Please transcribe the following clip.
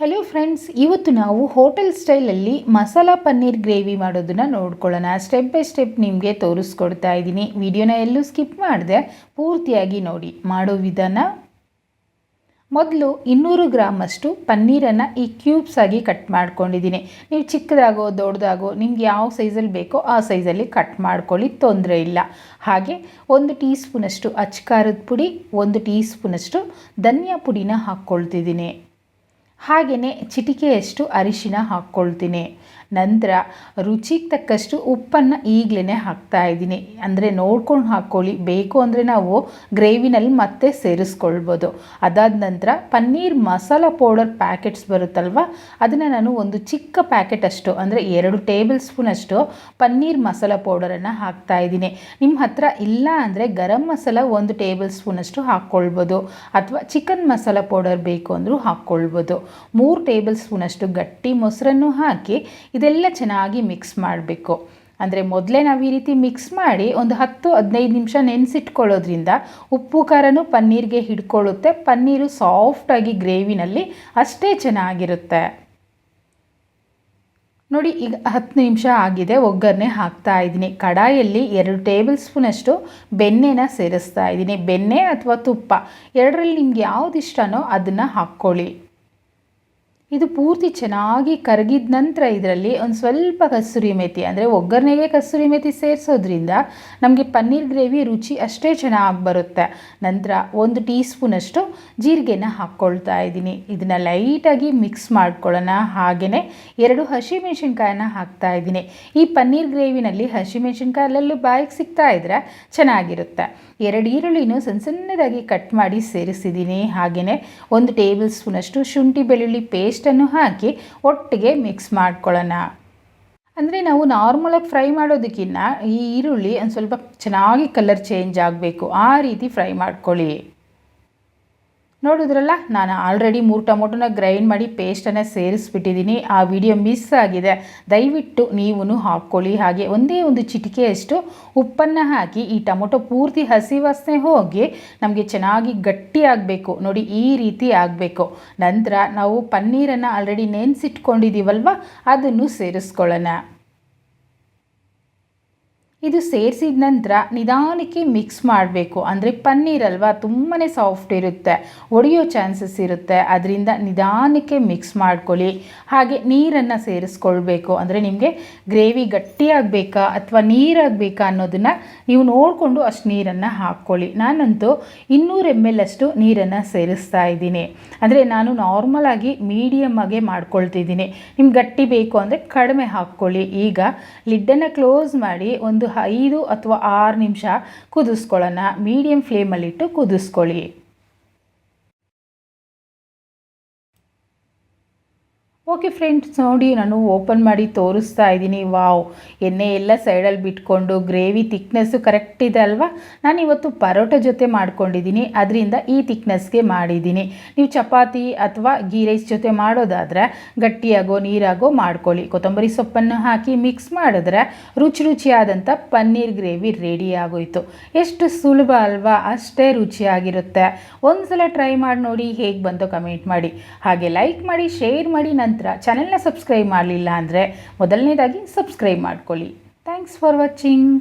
Hello friends, ಇವತ್ತು ನಾವು hotel ಸ್ಟೈಲಲ್ಲಿ ಮಸಾಲಾ ಪನ್ನೀರ್ ಗ್ರೇವಿ ಮಾಡೋದನ್ನು ನೋಡ್ಕೊಳ್ಳೋಣ. ಸ್ಟೆಪ್ ಬೈ ಸ್ಟೆಪ್ ನಿಮಗೆ ತೋರಿಸ್ಕೊಡ್ತಾ ಇದ್ದೀನಿ. ವಿಡಿಯೋನ ಎಲ್ಲೂ ಸ್ಕಿಪ್ ಮಾಡಿದೆ ಪೂರ್ತಿಯಾಗಿ ನೋಡಿ. ಮಾಡೋ ವಿಧಾನ: ಮೊದಲು 200 ಗ್ರಾಮಷ್ಟು ಪನ್ನೀರನ್ನು ಈ ಕ್ಯೂಬ್ಸ್ ಆಗಿ ಕಟ್ ಮಾಡ್ಕೊಂಡಿದ್ದೀನಿ. ನೀವು ಚಿಕ್ಕದಾಗೋ ದೊಡ್ಡದಾಗೋ ನಿಮ್ಗೆ ಯಾವ ಸೈಜಲ್ಲಿ ಬೇಕೋ ಆ ಸೈಜಲ್ಲಿ ಕಟ್ ಮಾಡ್ಕೊಳ್ಳಿ, ತೊಂದರೆ ಇಲ್ಲ. ಹಾಗೆ 1 ಟೀ ಸ್ಪೂನಷ್ಟು ಅಚ್ಚ ಪುಡಿ, 1 ಟೀ ಸ್ಪೂನಷ್ಟು ಧನಿಯಾ ಪುಡಿನ ಹಾಕ್ಕೊಳ್ತಿದ್ದೀನಿ. ಹಾಗೆಯೇ ಚಿಟಿಕೆಯಷ್ಟು ಅರಿಶಿನ ಹಾಕ್ಕೊಳ್ತೀನಿ. ನಂತರ ರುಚಿಗೆ ತಕ್ಕಷ್ಟು ಉಪ್ಪನ್ನು ಈಗಲೇ ಹಾಕ್ತಾಯಿದ್ದೀನಿ. ಅಂದರೆ ನೋಡ್ಕೊಂಡು ಹಾಕ್ಕೊಳ್ಳಿ, ಬೇಕು ಅಂದರೆ ನಾವು ಗ್ರೇವಿನಲ್ಲಿ ಮತ್ತೆ ಸೇರಿಸ್ಕೊಳ್ಬೋದು. ಅದಾದ ನಂತರ ಪನ್ನೀರ್ ಮಸಾಲ ಪೌಡರ್ ಪ್ಯಾಕೆಟ್ಸ್ ಬರುತ್ತಲ್ವ, ಅದನ್ನು ನಾನು ಒಂದು ಚಿಕ್ಕ ಪ್ಯಾಕೆಟಷ್ಟು ಅಂದರೆ 2 ಟೇಬಲ್ ಸ್ಪೂನಷ್ಟು ಪನ್ನೀರ್ ಮಸಾಲ ಪೌಡರನ್ನು ಹಾಕ್ತಾಯಿದ್ದೀನಿ. ನಿಮ್ಮ ಹತ್ರ ಇಲ್ಲ ಅಂದರೆ ಗರಂ ಮಸಾಲ 1 ಟೇಬಲ್ ಸ್ಪೂನಷ್ಟು ಹಾಕ್ಕೊಳ್ಬೋದು, ಅಥವಾ ಚಿಕನ್ ಮಸಾಲ ಪೌಡರ್ ಬೇಕು ಅಂದರೂ ಹಾಕ್ಕೊಳ್ಬೋದು. 3 ಟೇಬಲ್ ಸ್ಪೂನಷ್ಟು ಗಟ್ಟಿ ಮೊಸರನ್ನು ಹಾಕಿ ಇದೆಲ್ಲ ಚೆನ್ನಾಗಿ ಮಿಕ್ಸ್ ಮಾಡಬೇಕು. ಅಂದರೆ ಮೊದಲೇ ನಾವು ಈ ರೀತಿ ಮಿಕ್ಸ್ ಮಾಡಿ ಒಂದು 10-15 ನಿಮಿಷ ನೆನೆಸಿಟ್ಕೊಳ್ಳೋದ್ರಿಂದ ಉಪ್ಪು ಖಾರನೂ ಪನ್ನೀರ್ಗೆ ಹಿಡ್ಕೊಳ್ಳುತ್ತೆ. ಪನ್ನೀರು ಸಾಫ್ಟಾಗಿ ಗ್ರೇವಿನಲ್ಲಿ ಅಷ್ಟೇ ಚೆನ್ನಾಗಿರುತ್ತೆ. ನೋಡಿ, ಈಗ 10 ನಿಮಿಷ ಆಗಿದೆ. ಒಗ್ಗರಣೆ ಹಾಕ್ತಾ ಇದ್ದೀನಿ. ಕಡಾಯಲ್ಲಿ 2 ಟೇಬಲ್ ಸ್ಪೂನಷ್ಟು ಬೆಣ್ಣೆನ ಸೇರಿಸ್ತಾ ಇದ್ದೀನಿ. ಬೆಣ್ಣೆ ಅಥವಾ ತುಪ್ಪ ಎರಡರಲ್ಲಿ ನಿಮ್ಗೆ ಯಾವ್ದು ಇಷ್ಟನೋ ಅದನ್ನು ಹಾಕ್ಕೊಳ್ಳಿ. ಇದು ಪೂರ್ತಿ ಚೆನ್ನಾಗಿ ಕರಗಿದ ನಂತರ ಇದರಲ್ಲಿ ಒಂದು ಸ್ವಲ್ಪ ಕಸೂರಿ ಮೇಥಿ, ಅಂದರೆ ಒಗ್ಗರಣೆಗೆ ಕಸೂರಿ ಮೇಥಿ ಸೇರಿಸೋದ್ರಿಂದ ನಮಗೆ ಪನ್ನೀರ್ ಗ್ರೇವಿ ರುಚಿ ಅಷ್ಟೇ ಚೆನ್ನಾಗಿ ಬರುತ್ತೆ. ನಂತರ 1 ಟೀ ಸ್ಪೂನಷ್ಟು ಜೀರಿಗೆನ ಹಾಕ್ಕೊಳ್ತಾ ಇದ್ದೀನಿ. ಇದನ್ನು ಲೈಟಾಗಿ ಮಿಕ್ಸ್ ಮಾಡ್ಕೊಳ್ಳೋಣ. ಹಾಗೆಯೇ 2 ಹಸಿಮೆಣಸಿನ್ಕಾಯನ್ನ ಹಾಕ್ತಾ ಇದ್ದೀನಿ. ಈ ಪನ್ನೀರ್ ಗ್ರೇವಿನಲ್ಲಿ ಹಸಿಮೆಣಸಿನ್ಕಾಯಿ ಅಲ್ಲೆಲ್ಲೂ ಬಾಯಿಗೆ ಸಿಗ್ತಾ ಇದ್ದರೆ ಚೆನ್ನಾಗಿರುತ್ತೆ. 2 ಈರುಳ್ಳಿನೂ ಸಣ್ಣದಾಗಿ ಕಟ್ ಮಾಡಿ ಸೇರಿಸಿದ್ದೀನಿ. ಹಾಗೆಯೇ 1 ಟೇಬಲ್ ಸ್ಪೂನಷ್ಟು ಶುಂಠಿ ಬೆಳ್ಳುಳ್ಳಿ ಪೇಸ್ಟನ್ನು ಹಾಕಿ ಒಟ್ಟಿಗೆ ಮಿಕ್ಸ್ ಮಾಡ್ಕೊಳ್ಳೋಣ. ಅಂದರೆ ನಾವು ನಾರ್ಮಲಾಗಿ ಫ್ರೈ ಮಾಡೋದಕ್ಕಿಂತ ಈ ಈರುಳ್ಳಿ ಒಂದು ಸ್ವಲ್ಪ ಚೆನ್ನಾಗಿ ಕಲರ್ ಚೇಂಜ್ ಆಗಬೇಕು, ಆ ರೀತಿ ಫ್ರೈ ಮಾಡ್ಕೊಳ್ಳಿ. ನೋಡಿದ್ರಲ್ಲ, ನಾನು ಆಲ್ರೆಡಿ 3 ಟೊಮೊಟೊನ ಗ್ರೈಂಡ್ ಮಾಡಿ ಪೇಸ್ಟನ್ನು ಸೇರಿಸ್ಬಿಟ್ಟಿದ್ದೀನಿ. ಆ ವಿಡಿಯೋ ಮಿಸ್ ಆಗಿದೆ, ದಯವಿಟ್ಟು ನೀವೂ ಹಾಕ್ಕೊಳ್ಳಿ. ಹಾಗೆ ಒಂದೇ ಒಂದು ಚಿಟಿಕೆಯಷ್ಟು ಉಪ್ಪನ್ನು ಹಾಕಿ ಈ ಟೊಮೊಟೊ ಪೂರ್ತಿ ಹಸಿ ವಾಸನೆ ಹೋಗಿ ನಮಗೆ ಚೆನ್ನಾಗಿ ಗಟ್ಟಿ ಆಗಬೇಕು. ನೋಡಿ, ಈ ರೀತಿ ಆಗಬೇಕು. ನಂತರ ನಾವು ಪನ್ನೀರನ್ನು ಆಲ್ರೆಡಿ ನೆನೆಸಿಟ್ಕೊಂಡಿದ್ದೀವಲ್ವ, ಅದನ್ನು ಸೇರಿಸ್ಕೊಳ್ಳೋಣ. ಇದು ಸೇರಿಸಿದ ನಂತರ ನಿಧಾನಕ್ಕೆ ಮಿಕ್ಸ್ ಮಾಡಬೇಕು. ಅಂದರೆ ಪನ್ನೀರ್ ಅಲ್ವಾ, ತುಂಬಾ ಸಾಫ್ಟ್ ಇರುತ್ತೆ, ಒಡೆಯೋ ಚಾನ್ಸಸ್ ಇರುತ್ತೆ. ಅದರಿಂದ ನಿಧಾನಕ್ಕೆ ಮಿಕ್ಸ್ ಮಾಡ್ಕೊಳ್ಳಿ. ಹಾಗೆ ನೀರನ್ನು ಸೇರಿಸ್ಕೊಳ್ಬೇಕು. ಅಂದರೆ ನಿಮಗೆ ಗ್ರೇವಿ ಗಟ್ಟಿಯಾಗಬೇಕಾ ಅಥವಾ ನೀರಾಗಬೇಕಾ ಅನ್ನೋದನ್ನು ನೀವು ನೋಡಿಕೊಂಡು ಅಷ್ಟು ನೀರನ್ನು ಹಾಕ್ಕೊಳ್ಳಿ. ನಾನಂತೂ 200 ml ಅಷ್ಟು ನೀರನ್ನು ಸೇರಿಸ್ತಾ ಇದ್ದೀನಿ. ಅಂದರೆ ನಾನು ನಾರ್ಮಲಾಗಿ ಮೀಡಿಯಮ್ ಆಗಿ ಮಾಡ್ಕೊಳ್ತಿದ್ದೀನಿ. ನಿಮ್ಗೆ ಗಟ್ಟಿ ಬೇಕು ಅಂದರೆ ಕಡಿಮೆ ಹಾಕ್ಕೊಳ್ಳಿ. ಈಗ ಲಿಡ್ಡನ್ನು ಕ್ಲೋಸ್ ಮಾಡಿ ಒಂದು 5 ಅಥವಾ 6 ನಿಮಿಷ ಕುದಿಸ್ಕೊಳ್ಳೋಣ. ಮೀಡಿಯಮ್ ಫ್ಲೇಮಲ್ಲಿಟ್ಟು ಕುದಿಸ್ಕೊಳ್ಳಿ. ಓಕೆ ಫ್ರೆಂಡ್ಸ್, ನೋಡಿ ನಾನು ಓಪನ್ ಮಾಡಿ ತೋರಿಸ್ತಾ ಇದ್ದೀನಿ. ವಾವ್, ಎಣ್ಣೆ ಎಲ್ಲ ಸೈಡಲ್ಲಿ ಬಿಟ್ಕೊಂಡು ಗ್ರೇವಿ ತಿಕ್ನೆಸ್ಸು ಕರೆಕ್ಟ್ ಇದೆ ಅಲ್ವಾ. ನಾನಿವತ್ತು ಪರೋಟ ಜೊತೆ ಮಾಡ್ಕೊಂಡಿದ್ದೀನಿ, ಅದರಿಂದ ಈ ತಿಕ್ನೆಸ್ಗೆ ಮಾಡಿದ್ದೀನಿ. ನೀವು ಚಪಾತಿ ಅಥವಾ ಗೀ ರೈಸ್ ಜೊತೆ ಮಾಡೋದಾದರೆ ಗಟ್ಟಿಯಾಗೋ ನೀರಾಗೋ ಮಾಡ್ಕೊಳ್ಳಿ. ಕೊತ್ತಂಬರಿ ಸೊಪ್ಪನ್ನು ಹಾಕಿ ಮಿಕ್ಸ್ ಮಾಡಿದ್ರೆ ರುಚಿಯಾದಂಥ ಪನ್ನೀರ್ ಗ್ರೇವಿ ರೆಡಿ ಆಗೋಯ್ತು. ಎಷ್ಟು ಸುಲಭ ಅಲ್ವಾ, ಅಷ್ಟೇ ರುಚಿಯಾಗಿರುತ್ತೆ. ಒಂದು ಸಲ ಟ್ರೈ ಮಾಡಿ ನೋಡಿ, ಹೇಗೆ ಬಂತೋ ಕಮೆಂಟ್ ಮಾಡಿ. ಹಾಗೆ ಲೈಕ್ ಮಾಡಿ, ಶೇರ್ ಮಾಡಿ. ನಂತರ ಚಾನೆಲ್ನ ಸಬ್ಸ್ಕ್ರೈಬ್ ಮಾಡಲಿಲ್ಲ ಅಂದರೆ ಮೊದಲನೇದಾಗಿ ಸಬ್ಸ್ಕ್ರೈಬ್ ಮಾಡ್ಕೊಳ್ಳಿ. Thanks for watching.